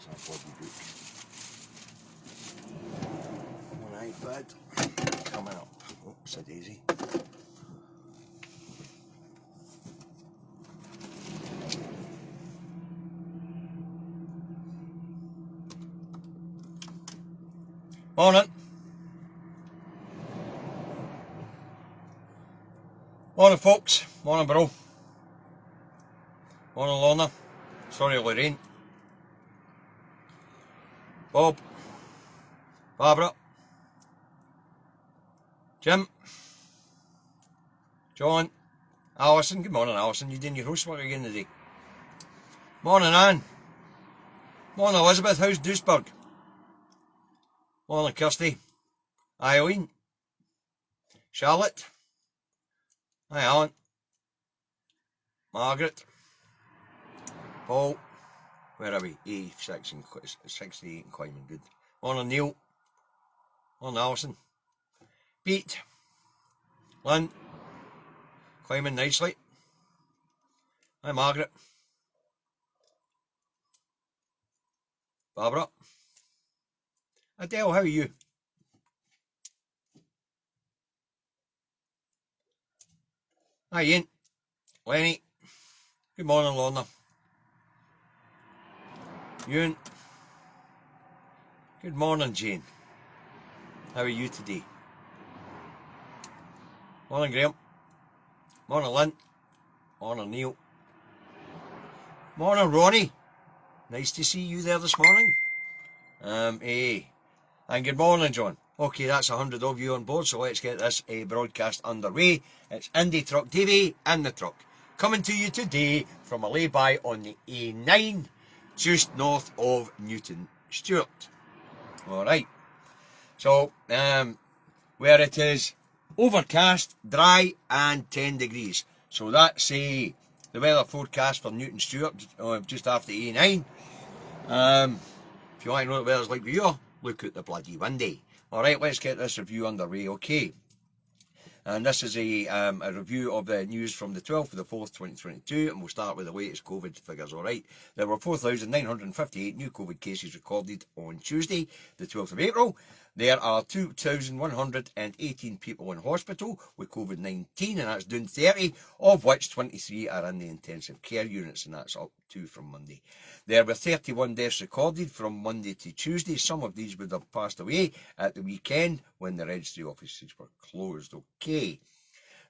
What's that bloody book? On iPad. Coming up. Oops, a daisy. Morning. Morning, folks. Morning, bro. Morning, Lorna. Sorry, Lorraine. Bob. Barbara. Jim. John. Alison. Good morning, Alison. You doing your housework again today? Morning, Anne. Morning, Elizabeth. How's Duisburg? Morning, Kirsty. Eileen. Charlotte. Hi, Alan. Margaret. Paul. Where are we? 86 and 68 and climbing. Good. Morning, Neil. Morning, Alison. Pete. Lynn. Climbing nicely. Hi, Margaret. Barbara. Adele, how are you? Hi, Ian. Lenny. Good morning, Lorna. Ewan. Good morning, Jane. How are you today? Morning, Graham. Morning, Lynn. Morning, Neil. Morning, Ronnie. Nice to see you there this morning. And good morning, John. Okay, that's 100 of you on board, so let's get this broadcast underway. It's Indytruck, Davy and the truck, coming to you today from a lay-by on the A9, just north of Newton Stewart. Alright, so where it is overcast, dry and 10 degrees. So that's the weather forecast for Newton Stewart, just after the A9. If you want to know what the weather's like with you, look at the bloody windy. Alright, let's get this review underway, okay. And this is a review of the news from the 12th of the 4th, 2022, and we'll start with the latest COVID figures, alright. There were 4,958 new COVID cases recorded on Tuesday, the 12th of April. There are 2,118 people in hospital with COVID-19, and that's down 30, of which 23 are in the intensive care units, and that's up 2 from Monday. There were 31 deaths recorded from Monday to Tuesday. Some of these would have passed away at the weekend when the registry offices were closed. Okay.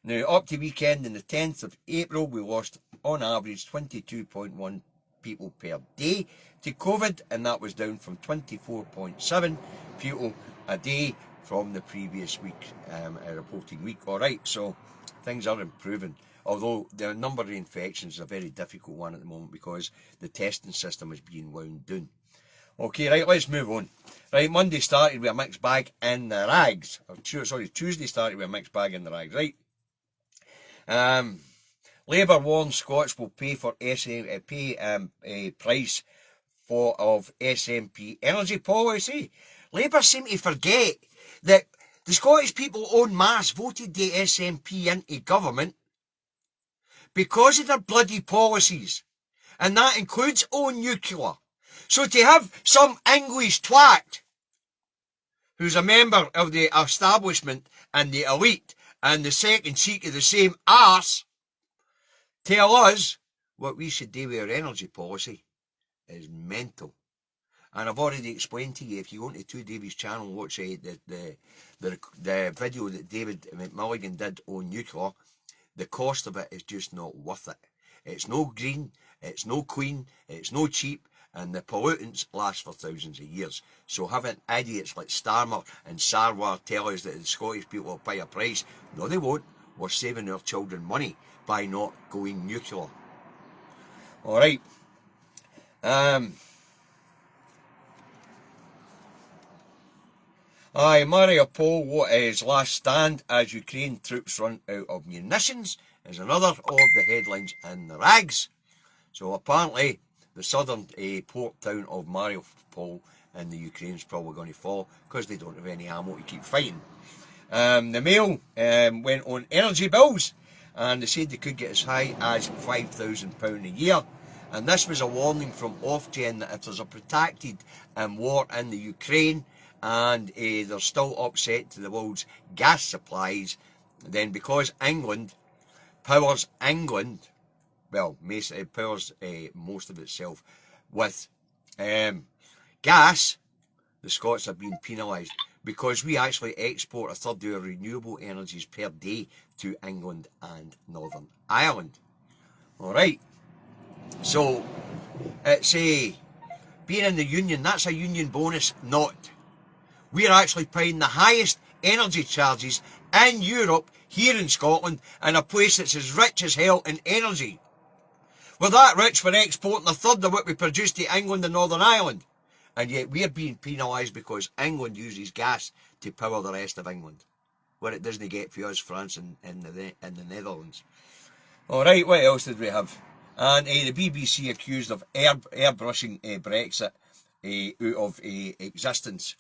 Now, up to weekend in the 10th of April, we lost on average 22.1 people per day to COVID, and that was down from 24.7 people a day from the previous week, reporting week. Alright, so things are improving. Although the number of infections is a very difficult one at the moment because the testing system is being wound down. Okay, right, let's move on. Right, Monday started with a mixed bag in the rags. Tuesday started with a mixed bag in the rags, right? Labour warns Scots will pay for a price of SNP Energy Policy. Labour seem to forget that the Scottish people en masse voted the SNP into government because of their bloody policies, and that includes own nuclear. So to have some English twat who's a member of the establishment and the elite and the second cheek of the same arse tell us what we should do with our energy policy is mental. And I've already explained to you, if you go into Davy's channel and watch the video that David McMilligan did on nuclear, the cost of it is just not worth it. It's no green, it's no clean, it's no cheap, and the pollutants last for thousands of years. So having idiots like Starmer and Sarwar tell us that the Scottish people will pay a price, no they won't. We're saving our children money by not going nuclear. Alright. Mariupol, what is last stand as Ukraine troops run out of munitions, is another of the headlines in the rags. So apparently the southern port town of Mariupol in the Ukraine's probably going to fall because they don't have any ammo to keep fighting. The Mail went on energy bills, and they said they could get as high as £5,000 a year. And this was a warning from Ofgem that if there's a protracted war in the Ukraine and they're still upset to the world's gas supplies, then because England powers most of itself with gas, the Scots have been penalised because we actually export a third of our renewable energies per day to England and Northern Ireland. Alright, so it's being in the union, that's a union bonus, not. We're actually paying the highest energy charges in Europe, here in Scotland, in a place that's as rich as hell in energy. We're that rich, we're exporting a third of what we produce to England and Northern Ireland. And yet we're being penalised because England uses gas to power the rest of England, where it doesn't get for us, France and the Netherlands. Alright, what else did we have? And the BBC accused of airbrushing Brexit out of existence.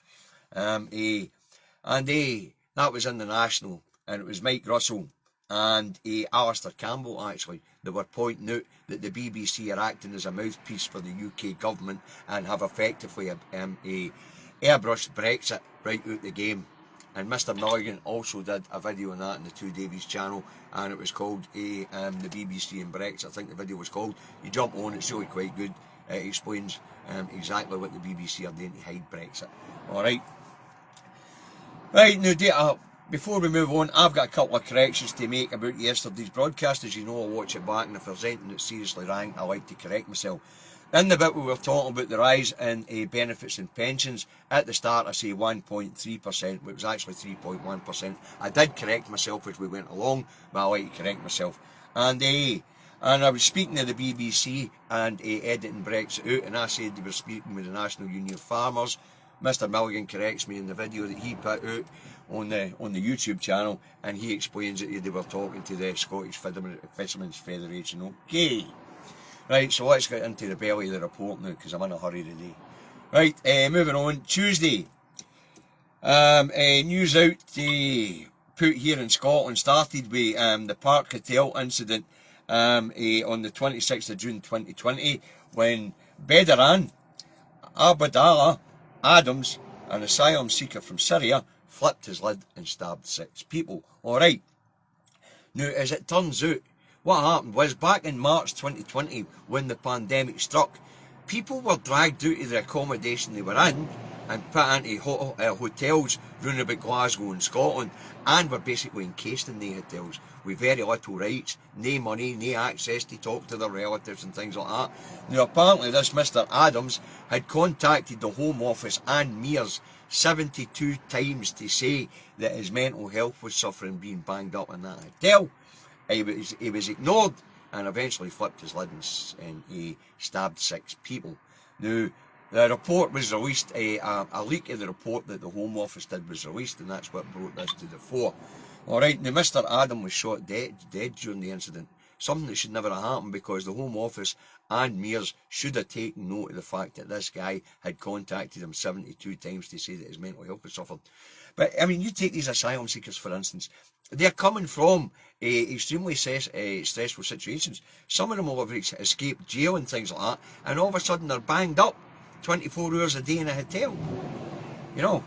That was in the National, and it was Mike Russell and Alistair Campbell, actually, that were pointing out that the BBC are acting as a mouthpiece for the UK government and have effectively airbrushed Brexit right out the game. And Mr Milligan also did a video on that on the Two Davies channel, and it was called the BBC and Brexit. I think the video was called. You jump on, it's really quite good. It explains exactly what the BBC are doing to hide Brexit. Alright. Right, now before we move on, I've got a couple of corrections to make about yesterday's broadcast. As you know, I'll watch it back, and if there's anything that's seriously wrong, I like to correct myself. In the bit we were talking about the rise in benefits and pensions, at the start I say 1.3%, but it was actually 3.1%. I did correct myself as we went along, but I like to correct myself. And I was speaking to the BBC and editing Brexit out, and I said they were speaking with the National Union of Farmers. Mr Milligan corrects me in the video that he put out on the YouTube channel, and he explains that they were talking to the Scottish Fishermen's Federation. Okay. Right, so let's get into the belly of the report now, because I'm in a hurry today. Right, moving on. Tuesday. News out put here in Scotland started with the Park Hotel incident on the 26th of June 2020, when Bedran Abdallah Adams, an asylum seeker from Syria, flipped his lid and stabbed 6 people. Alright. Now, as it turns out, what happened was back in March 2020, when the pandemic struck, people were dragged out of the accommodation they were in and put into hotels round about Glasgow and Scotland, and were basically encased in the hotels with very little rights, no money, no access to talk to their relatives and things like that. Now apparently this Mr Adams had contacted the Home Office and Mears 72 times to say that his mental health was suffering being banged up in that hotel. He was ignored and eventually flipped his lid and he stabbed 6 people. Now, the report was released, a leak of the report that the Home Office did was released, and that's what brought this to the fore. Alright, now Mr Adam was shot dead during the incident. Something that should never have happened, because the Home Office and Mears should have taken note of the fact that this guy had contacted him 72 times to say that his mental health was suffered. But, I mean, you take these asylum seekers, for instance. They're coming from extremely stressful situations. Some of them will have escaped jail and things like that, and all of a sudden they're banged up 24 hours a day in a hotel. You know,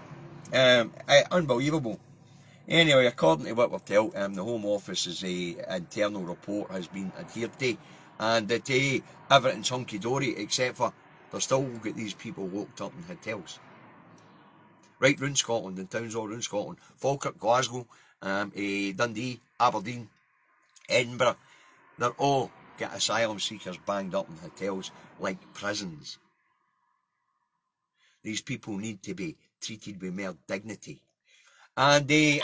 unbelievable. Anyway, according to what we're told, the Home Office's internal report has been adhered to, and that everything's hunky-dory, except for they're still got these people locked up in hotels. Right round Scotland, in towns all round Scotland. Falkirk, Glasgow, Dundee, Aberdeen, Edinburgh, they're all got asylum seekers banged up in hotels like prisons. These people need to be treated with more dignity. And the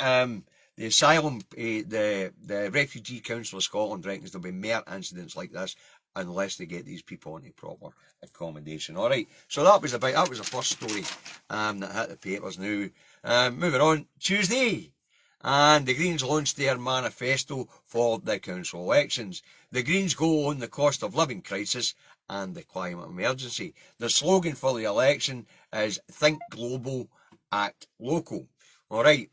asylum, the Refugee Council of Scotland reckons there'll be more incidents like this unless they get these people into proper accommodation. Alright, so that was the first story that hit the papers. Now, moving on, Tuesday, and the Greens launched their manifesto for the council elections. The Greens go on the cost of living crisis and the climate emergency. The slogan for the election is Think Global, Act Local. Alright,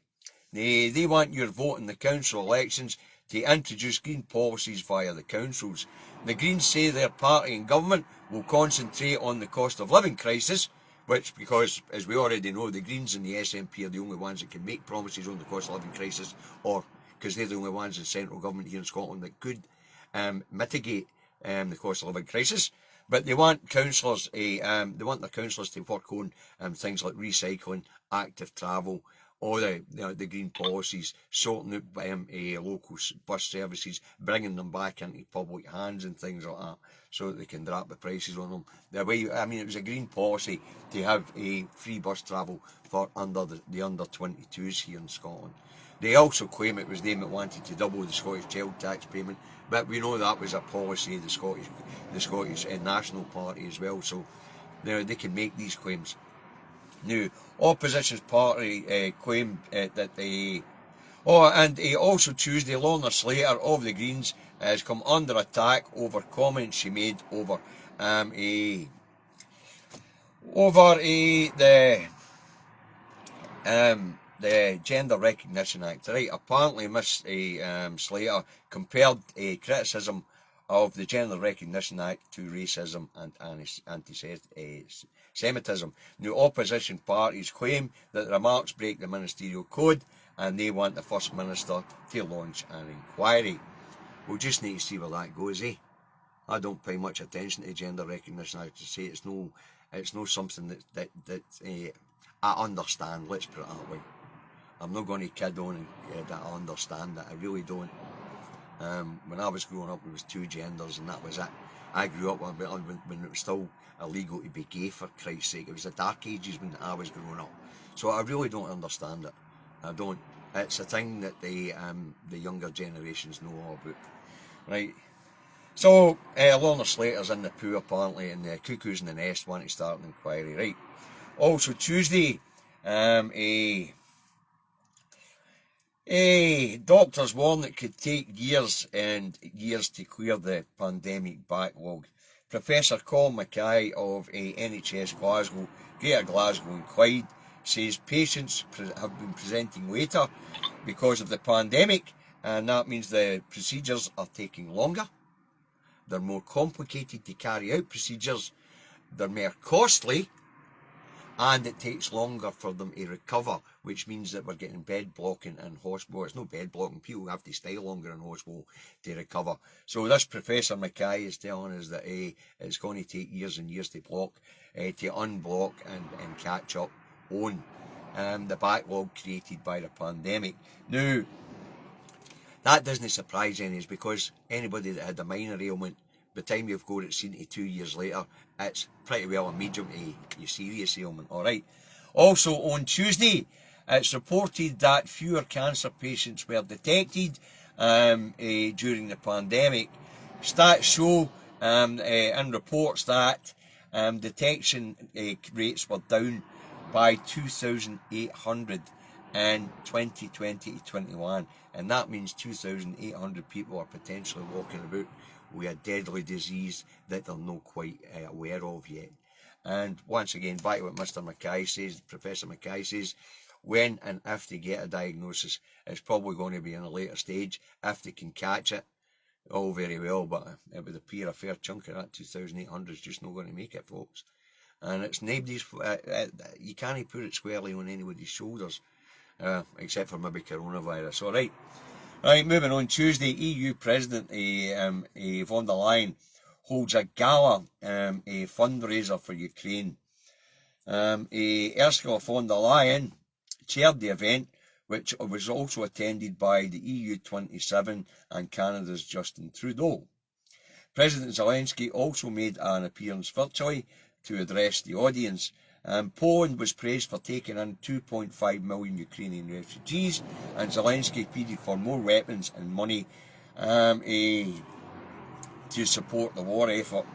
they want your vote in the council elections to introduce green policies via the councils. The Greens say their party in government will concentrate on the cost of living crisis, which, because, as we already know, the Greens and the SNP are the only ones that can make promises on the cost of living crisis, or because they're the only ones in central government here in Scotland that could mitigate the cost of living crisis. But they want councillors, they want their councillors to work on things like recycling, active travel, all the green policies, sorting out local bus services, bringing them back into public hands and things like that, so that they can drop the prices on them. It was a green policy to have a free bus travel for the under 22s here in Scotland. They also claim it was them that wanted to double the Scottish child tax payment, but we know that was a policy of the Scottish National Party as well, so they can make these claims. Now, opposition's party claimed that they... and also Tuesday, Lorna Slater of the Greens has come under attack over comments she made over the Gender Recognition Act. Right, apparently Miss Slater compared criticism of the Gender Recognition Act to racism and anti-Semitism. Now, opposition parties claim that the remarks break the ministerial code and they want the First Minister to launch an inquiry. We'll just need to see where that goes, eh? I don't pay much attention to Gender Recognition Act, to say it's no something that I understand, let's put it that way. I'm not going to kid on that I understand that, I really don't. When I was growing up, there was two genders and that was it. I grew up when it was still illegal to be gay, for Christ's sake. It was the dark ages when I was growing up. So I really don't understand it. I don't. It's a thing that the younger generations know all about. Right. So, Lorna Slater's in the poo apparently, and the Cuckoos in the Nest want to start an inquiry. Right. Also Tuesday, doctors warn it could take years and years to clear the pandemic backlog. Professor Colin Mackay of NHS Glasgow, Greater Glasgow and Clyde, says patients have been presenting later because of the pandemic, and that means the procedures are taking longer. They're more complicated to carry out procedures, they're more costly, and it takes longer for them to recover, which means that we're getting bed blocking in hospital. It's not bed blocking, people have to stay longer in hospital to recover. So this Professor Mackay is telling us that it's going to take years and years to unblock and catch up on the backlog created by the pandemic. Now, that doesn't surprise any, because anybody that had a minor ailment, by the time you've got it seen to 2 years later, it's pretty well a medium to serious ailment, alright. Also on Tuesday, it's reported that fewer cancer patients were detected during the pandemic. Stats show in reports that detection rates were down by 2,800 in 2020 to 21, and that means 2,800 people are potentially walking about with a deadly disease that they're not quite aware of yet. And once again, back to what Mr. Mackay says, Professor Mackay says, when and if they get a diagnosis, it's probably going to be in a later stage. If they can catch it, all very well, but it would appear a fair chunk of that 2,800 is just not going to make it, folks. And it's nobody's, you can't put it squarely on anybody's shoulders, except for maybe coronavirus. Alright. Right, moving on. Tuesday, EU President von der Leyen holds a gala a fundraiser for Ukraine. Ursula von der Leyen chaired the event, which was also attended by the EU 27 and Canada's Justin Trudeau. President Zelensky also made an appearance virtually to address the audience. Poland was praised for taking in 2.5 million Ukrainian refugees, and Zelensky pleaded for more weapons and money to support the war effort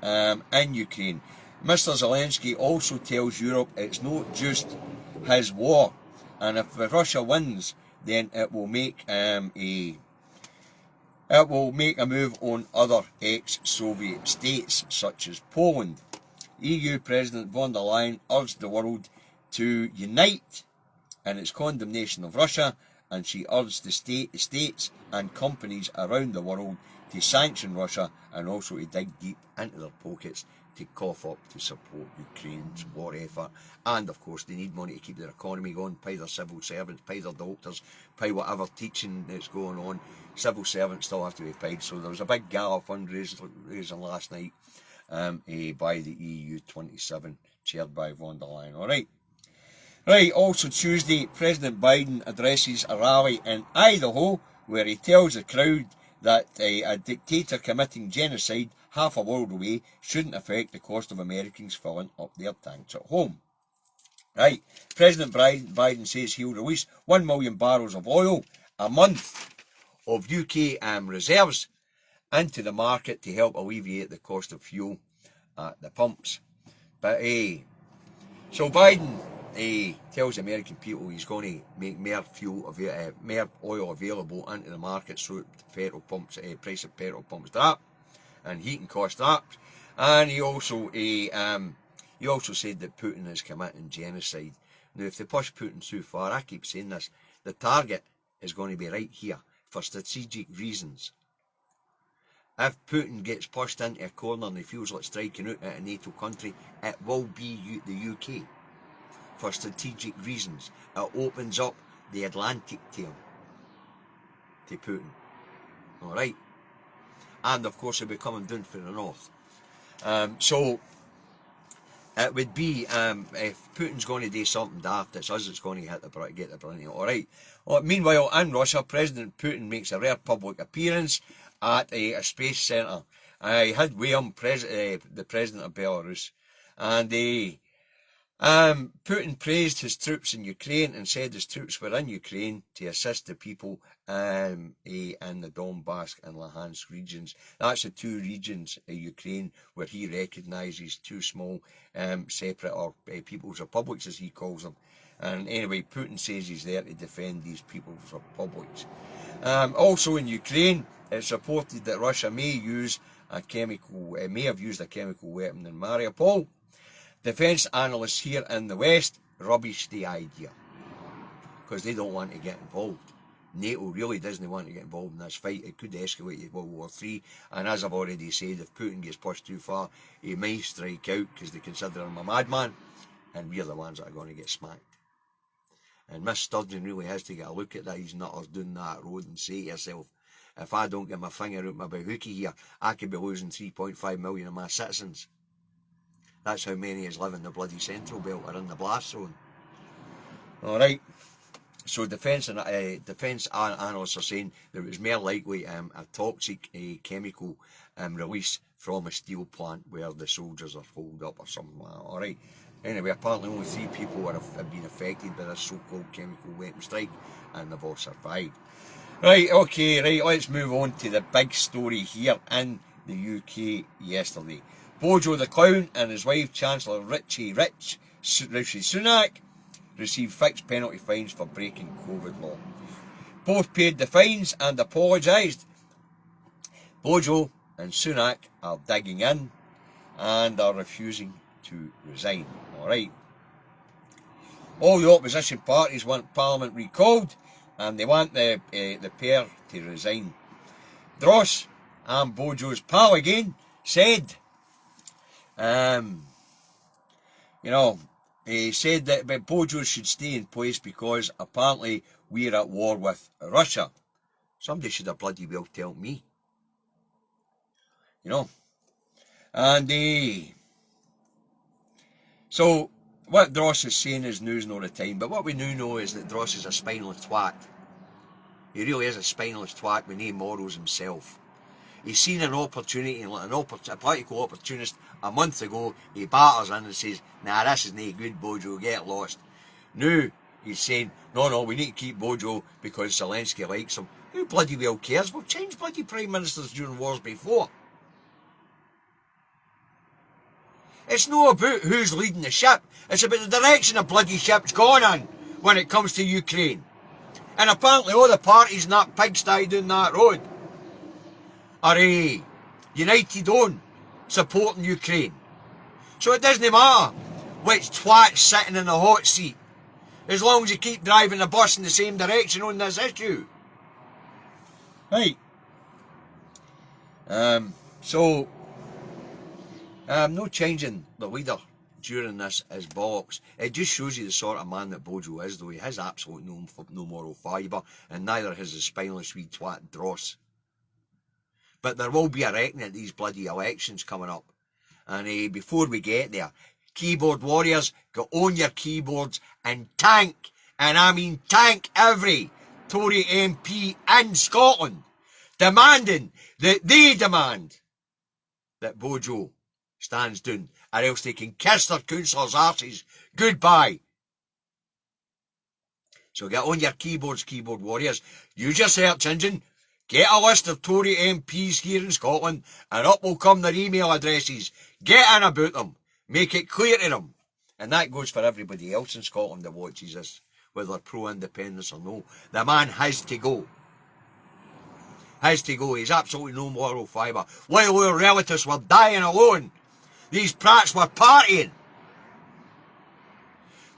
in Ukraine. Mr. Zelensky also tells Europe it's not just his war, and if Russia wins, then it will make a move on other ex-Soviet states such as Poland. EU President von der Leyen urged the world to unite in its condemnation of Russia and she urged the states and companies around the world to sanction Russia and also to dig deep into their pockets to cough up to support Ukraine's war effort. And of course they need money to keep their economy going, pay their civil servants, pay their doctors, pay whatever teaching that's going on. Civil servants still have to be paid. So there was a big gala fundraising last night by the EU 27, chaired by von der Leyen. Alright. Right, also Tuesday, President Biden addresses a rally in Idaho where he tells the crowd that a dictator committing genocide half a world away shouldn't affect the cost of Americans filling up their tanks at home. Right, President Biden says he'll release 1 million barrels of oil a month of UK reserves into the market to help alleviate the cost of fuel at the pumps. But so Biden tells the American people he's going to make more oil available into the market so that petrol pumps, price of petrol pumps drop and heating costs drop. And he also said that Putin is committing genocide. Now, if they push Putin too far, I keep saying this, the target is going to be right here for strategic reasons. If Putin gets pushed into a corner and he feels like striking out at a NATO country, it will be the UK. For strategic reasons. It opens up the Atlantic to him, to Putin. Alright? And of course he'll be coming down for the north. So it would be, if Putin's going to do something daft, it's us that's going to get the brunt of it. Alright? Well, meanwhile, in Russia, President Putin makes a rare public appearance at a space centre. I had with him the president of Belarus, and Putin praised his troops in Ukraine and said his troops were in Ukraine to assist the people in the Donbass and Luhansk regions. That's the two regions of Ukraine where he recognises two small separate or people's republics, as he calls them. And anyway, Putin says he's there to defend these people's republics. Also in Ukraine, it's reported that Russia may have used a chemical weapon in Mariupol. Defence analysts here in the West rubbish the idea because they don't want to get involved. NATO really doesn't want to get involved in this fight. It could escalate to World War III, and as I've already said, if Putin gets pushed too far, he may strike out because they consider him a madman, and we're the ones that are going to get smacked. And Miss Sturgeon really has to get a look at these nutters down that road and say to herself, if I don't get my finger out my bahookie here, I could be losing 3.5 million of my citizens. That's how many is live in the bloody Central Belt or in the blast zone. Alright, so defence analysts are saying that it was more likely a toxic chemical release from a steel plant where the soldiers are holed up or something like that. Alright, anyway, apparently only 3 people have been affected by this so-called chemical weapon strike, and they've all survived. Right, okay, right, let's move on to the big story here in the UK yesterday. Bojo the Clown and his wife, Chancellor Rishi Sunak, received fixed penalty fines for breaking COVID law. Both paid the fines and apologised. Bojo and Sunak are digging in and are refusing to resign. Alright. All the opposition parties want Parliament recalled and they want the pair to resign. Dross and Bojo's pal again said, he said that Bojo should stay in place because apparently we're at war with Russia. Somebody should have bloody well told me. And so what Dross is saying is news all the time, but what we now know is that Dross is a spineless twat. He really is a spineless twat with no morals himself. He's seen an opportunity, a political opportunist a month ago, he batters in and says, nah, this is no good, Bojo, get lost. Now he's saying, no, we need to keep Bojo because Zelensky likes him. Who bloody well cares? We've changed bloody prime ministers during wars before. It's not about who's leading the ship, it's about the direction the bloody ship's gone in when it comes to Ukraine. And apparently all the parties in that pigsty down that road are united on supporting Ukraine. So it doesn't matter which twat's sitting in the hot seat. as long as you keep driving the bus in the same direction on this issue. Right. So, no changing the leader during this is bollocks. It just shows you the sort of man that Bojo is, though. He has absolutely no moral fibre, and neither has his spineless wee twat dross. But there will be a reckoning at these bloody elections coming up. And before we get there, keyboard warriors, go on your keyboards and tank, and I mean tank every Tory MP in Scotland, demanding that they demand that Bojo stands down, or else they can kiss their councillors' arses goodbye. So get on your keyboards, keyboard warriors, use your search engine, get a list of Tory MPs here in Scotland, and up will come their email addresses. Get in about them. Make it clear to them. And that goes for everybody else in Scotland that watches this, whether pro-independence or no. The man has to go. Has to go. He's absolutely no moral fibre. While our relatives were dying alone, these prats were partying.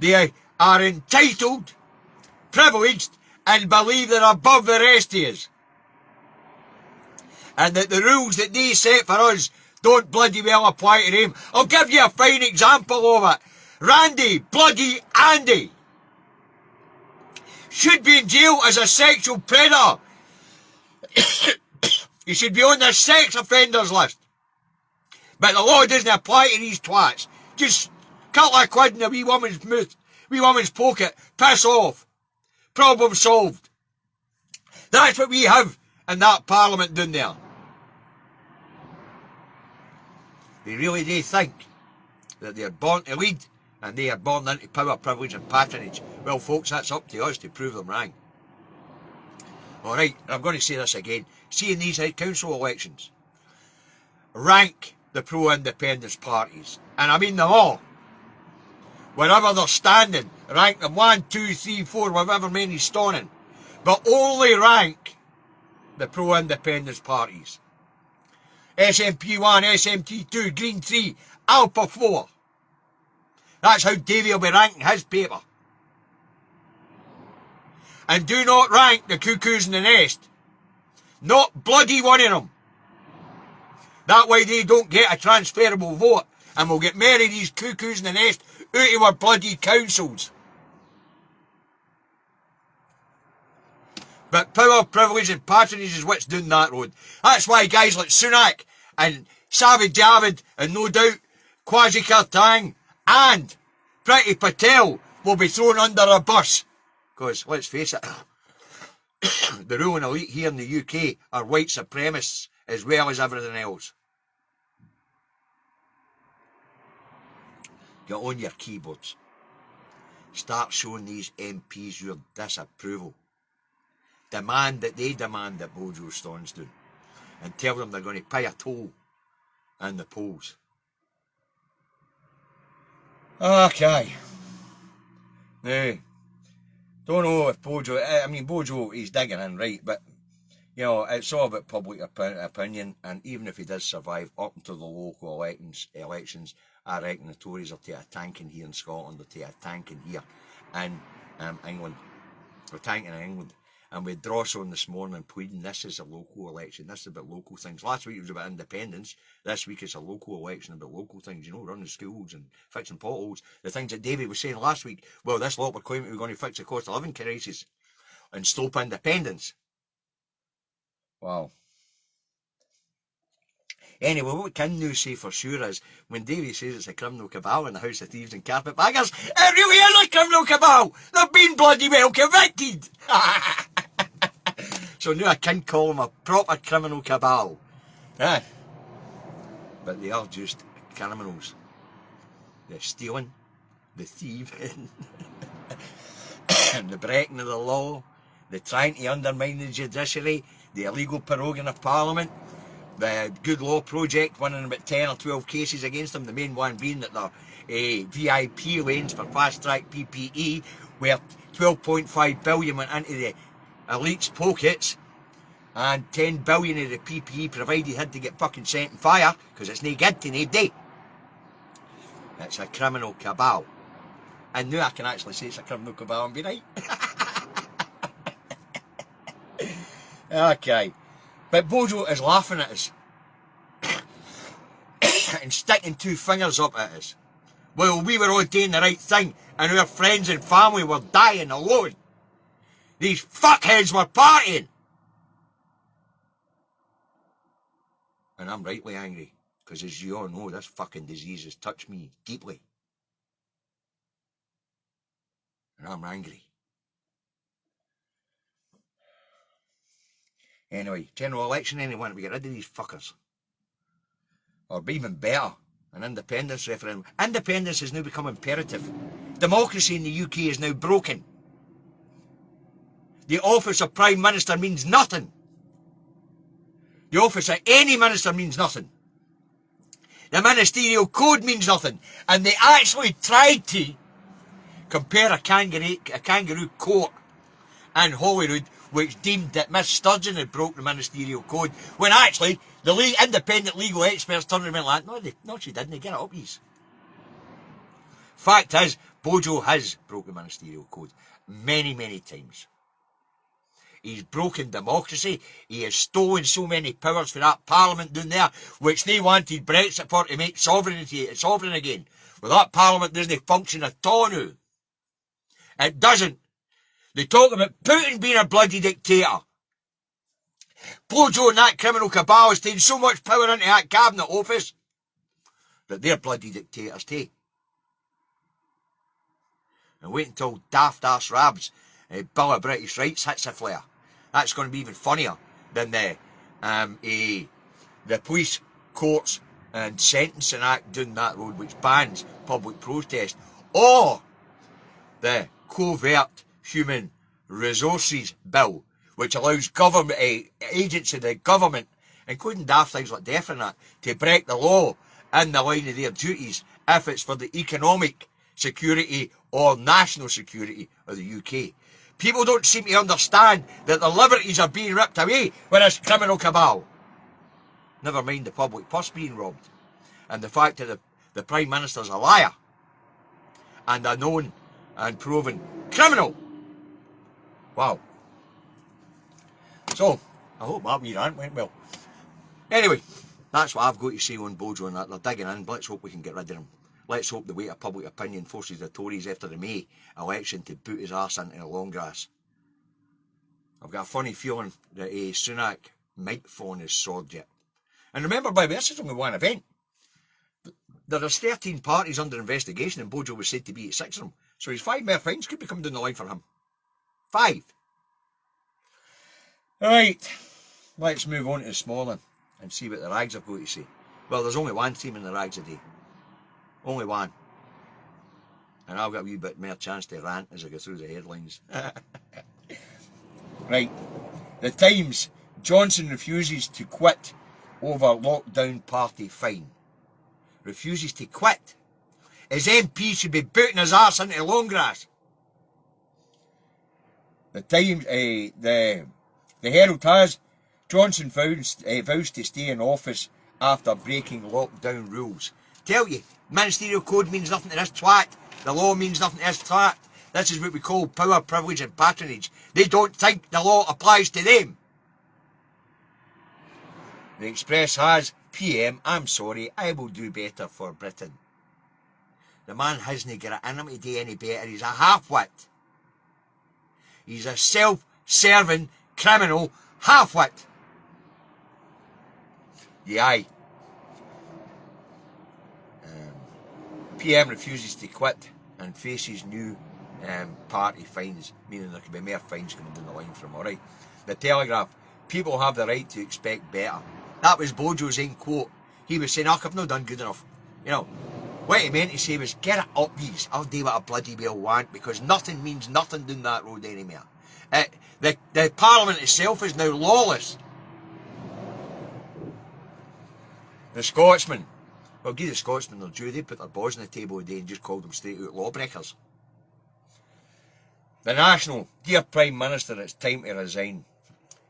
They are entitled, privileged, and believe they're above the rest of us. And that the rules that they set for us don't bloody well apply to them. I'll give you a fine example of it. Randy bloody Andy should be in jail as a sexual predator. He should be on the sex offenders list. But the law doesn't apply to these twats. Just a couple of quid in a wee woman's mouth, wee woman's pocket. Piss off. Problem solved. That's what we have in that parliament down there. They really do think that they're born to lead and they are born into power, privilege and patronage. Well folks, that's up to us to prove them wrong. Alright, I'm going to say this again. See, in these council elections, rank the pro-independence parties, and I mean them all. Wherever they're standing, rank them 1, 2, 3, 4, however many stonning. But only rank the pro-independence parties. SNP 1, SNP 2, Green 3, Alpha 4. That's how Davy will be ranking his paper. And do not rank the cuckoos in the nest. Not bloody one of them. That way they don't get a transferable vote, and we'll get many of these cuckoos in the nest out of our bloody councils. But power, privilege and patronage is what's doing that road. That's why guys like Sunak and Savage Javid and no doubt Kwasi Kwarteng and Priti Patel will be thrown under a bus. Because, let's face it, the ruling elite here in the UK are white supremacists as well as everything else. Get on your keyboards. Start showing these MPs your disapproval. Demand that they demand that Bojo stands down. And tell them they're going to pay a toll in the polls. Okay. Now, don't know if Bojo, I mean Bojo, he's digging in, right, but you know, it's all about public opinion, and even if he does survive up until the local elections, I reckon the Tories will take a tanking here in Scotland, they'll take a tanking here in England. We're tanking in England. And with Dross on this morning pleading, this is a local election, this is about local things. Last week it was about independence, this week it's a local election about local things, you know, running schools and fixing potholes. The things that Davy was saying last week, well, this lot were claiming we're going to fix the cost of living crisis and stop independence. Wow. Anyway, what we can now say for sure is, when Davy says it's a criminal cabal in the House of Thieves and Carpetbaggers, it really is a criminal cabal! They've been bloody well convicted! So now I can call them a proper criminal cabal. Yeah. But they are just criminals. They're stealing, the thieving, the breaking of the law, the trying to undermine the judiciary, the illegal proroguing of Parliament, the Good Law Project winning about 10 or 12 cases against them, the main one being that their VIP lanes for fast-track PPE, where 12.5 billion went into the elites' pockets, and 10 billion of the PPE provided had to get fucking sent in fire, because it's no good to nobody. It's a criminal cabal. And now I can actually say it's a criminal cabal and be right. Okay. But Bojo is laughing at us. And sticking two fingers up at us. Well, we were all doing the right thing, and our friends and family were dying alone. These fuckheads were partying. And I'm rightly angry, because as you all know, this fucking disease has touched me deeply. And I'm angry. Anyway, general election, anyone, we get rid of these fuckers. Or even better, an independence referendum. Independence has now become imperative. Democracy in the UK is now broken. The office of Prime Minister means nothing. The office of any minister means nothing. The ministerial code means nothing. And they actually tried to compare a kangaroo court in Holyrood, which deemed that Miss Sturgeon had broke the ministerial code, when actually the independent legal experts turned around and went, no, she didn't. Get it up, ease. Fact is, Bojo has broke the ministerial code many, many times. He's broken democracy. He has stolen so many powers for that parliament down there, which they wanted Brexit for, to make sovereign again. Well, that parliament doesn't function at all now. It doesn't. They talk about Putin being a bloody dictator. Bojo and that criminal cabal has taken so much power into that cabinet office that they're bloody dictators too. And wait until daft ass Rabs Bill of British Rights hits a flare. That's going to be even funnier than the police, courts and sentencing act down that road, which bans public protest, or the covert human resources bill, which allows government agents of the government, including daft things like DEF and that, to break the law in the line of their duties if it's for the economic security or national security of the UK. People don't seem to understand that the liberties are being ripped away with this criminal cabal. Never mind the public purse being robbed. And the fact that the Prime Minister's a liar and a known and proven criminal. Wow. So, I hope that wee rant went well. Anyway, that's what I've got to say on Bojo and that. They're digging in. Let's hope we can get rid of him. Let's hope the weight of public opinion forces the Tories after the May election to boot his arse into the long grass. I've got a funny feeling that Sunak might fall on his sword yet. And remember, by the way, this is only one event. There's 13 parties under investigation, and Bojo was said to be at 6 of them. So his 5 more fines could be coming down the line for him. 5. Right, let's move on to this morning and see what the rags have got to say. Well, there's only one team in the rags today. Only one. And I've got a wee bit more chance to rant as I go through the headlines. Right. The Times. Johnson refuses to quit over lockdown party fine. Refuses to quit. His MP should be booting his arse into long grass. The Times, the Herald has, Johnson vows to stay in office after breaking lockdown rules. Tell you, ministerial code means nothing to this twat. The law means nothing to this twat. This is what we call power, privilege and patronage. They don't think the law applies to them. The Express has, PM, I'm sorry, I will do better for Britain. The man hasn't got it in him to do any better. He's a half-wit. He's a self-serving criminal half-wit. Yeah. PM refuses to quit and faces new party fines, meaning there could be more fines coming down the line from him. Alright. The Telegraph. People have the right to expect better. That was Bojo's own quote. He was saying, I've not done good enough. You know, what he meant to say was, get it up, these. I'll do what I bloody well want, because nothing means nothing down that road anymore. The Parliament itself is now lawless. The Scotsman. Well, give the Scotsman their due. They put their balls on the table today and just called them straight out lawbreakers. The National. Dear Prime Minister, it's time to resign.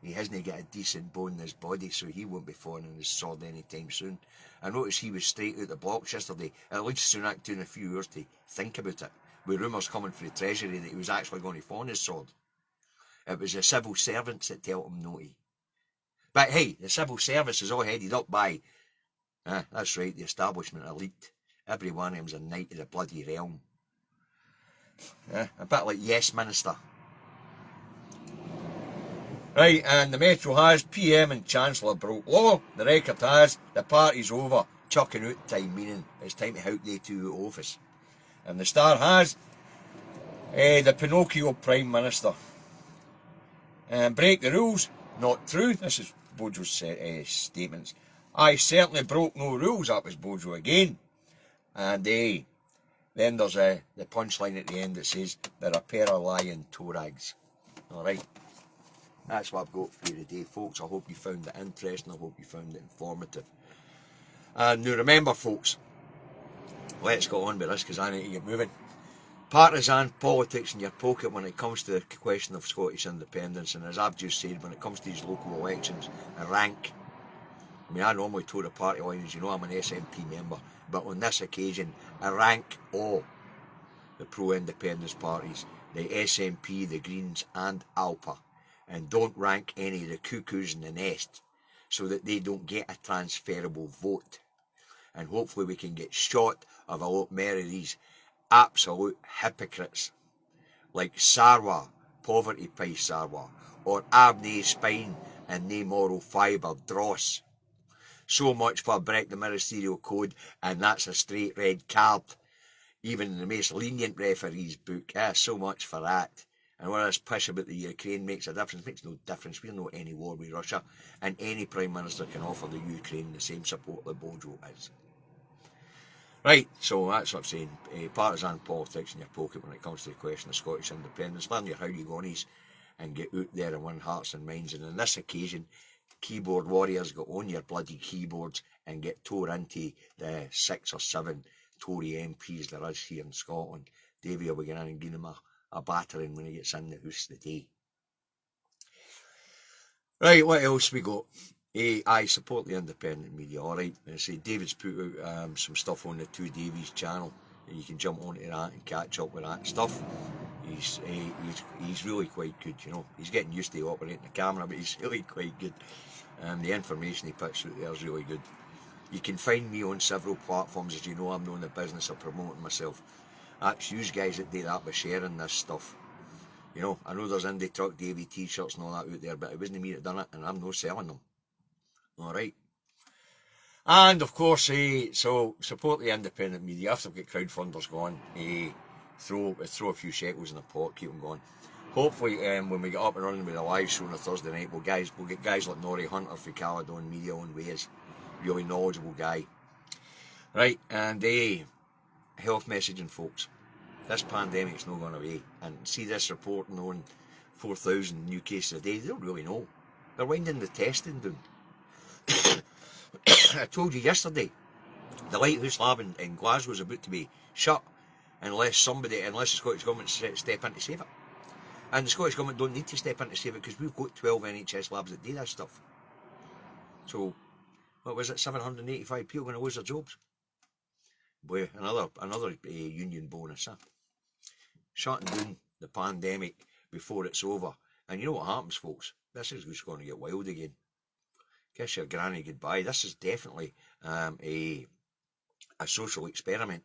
He hasn't got a decent bone in his body, so he won't be falling on his sword anytime soon. I noticed he was straight out the blocks yesterday. At least Sunak took a few hours to think about it. with rumours coming from the Treasury that he was actually going to fawn his sword. It was the civil servants that told him no to. But hey, the civil service is all headed up by, that's right, the establishment elite. Every one of them's a knight of the bloody realm. A bit like Yes Minister. Right, and the Metro has PM and Chancellor broke law. The Record has the party's over. Chucking out time, meaning it's time to out they two out office. And the Star has the Pinocchio Prime Minister. Break the rules. Not true. This is Bojo's statements. I certainly broke no rules. That was Bojo again. And then there's the punchline at the end that says, they're a pair of lying torags. Alright. That's what I've got for you today, folks. I hope you found it interesting. I hope you found it informative. And now remember, folks, let's go on with this because I need to get moving. Partisan politics in your pocket when it comes to the question of Scottish independence, and as I've just said, when it comes to these local elections, a rank. I mean, I normally toe the party lines, you know I'm an SNP member, but on this occasion, I rank all the pro-independence parties, the SNP, the Greens and ALPA, and don't rank any of the cuckoos in the nest, so that they don't get a transferable vote. And hopefully we can get shot of a lot more of these absolute hypocrites, like Sarwar, Poverty Pie Sarwar, or Abney Spine and nae moral fibre Dross. So much for break the ministerial code, and that's a straight red card. Even in the most lenient referee's book, so much for that. And what this pish about the Ukraine makes a difference, makes no difference. We're not any war with Russia, and any Prime Minister can offer the Ukraine the same support that Bojo is. Right, so that's what I'm saying. Partisan politics in your pocket when it comes to the question of Scottish independence. Learn your howdy-gonies and get out there and win hearts and minds. And on this occasion, keyboard warriors, go on your bloody keyboards and get tore into the 6 or 7 Tory MPs there is here in Scotland. Davy will be going in and give him a battering when he gets in the house today. Right, what else we got? I support the independent media, alright. I say David's put out some stuff on the Two Davies channel. You can jump onto that and catch up with that stuff. He's really quite good, you know. He's getting used to operating the camera, but he's really quite good. The information he puts out there is really good. You can find me on several platforms, as you know. I'm not in the business of promoting myself. That's you guys that do that by sharing this stuff. You know, I know there's Indytruck, Davy t-shirts and all that out there, but it wasn't me that done it, and I'm not selling them. Alright. And of course, so support the independent media. After we get crowdfunders going, throw a few shekels in the pot, keep them going. Hopefully, when we get up and running with a live show on a Thursday night, we'll get guys like Norrie Hunter for Caledon Media on Ways. Really knowledgeable guy. Right, and health messaging, folks. This pandemic's not going away. And see this reporting on 4,000 new cases a day, they don't really know. They're winding the testing down. I told you yesterday, the Lighthouse Lab in Glasgow is about to be shut unless the Scottish Government step in to save it. And the Scottish Government don't need to step in to save it because we've got 12 NHS labs that do that stuff. So, what was it, 785 people going to lose their jobs? Boy, another union bonus, huh? Shutting down the pandemic before it's over. And you know what happens, folks? This is just going to get wild again. Kiss your granny goodbye. This is definitely a social experiment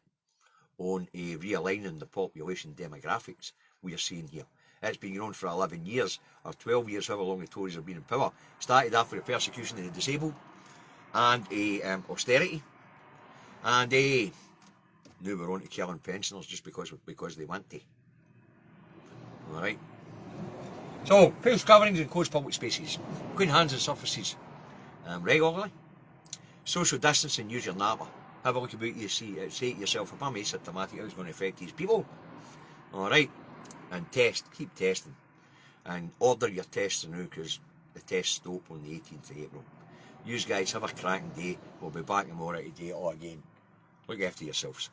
on realigning the population demographics we are seeing here. It's been going on for 11 years, or 12 years, however long the Tories have been in power. Started after the persecution of the disabled, and austerity, and now we're on to killing pensioners just because they want to. Alright. So, face coverings in closed public spaces. Clean hands and surfaces regularly. Social distancing, use your napper. Have a look about you, say to yourself, if I'm asymptomatic, how it's going to affect these people. Alright. And keep testing. And order your tests now because the tests stop on the 18th of April. You guys have a cracking day. We'll be back tomorrow to do it all again. Look after yourselves.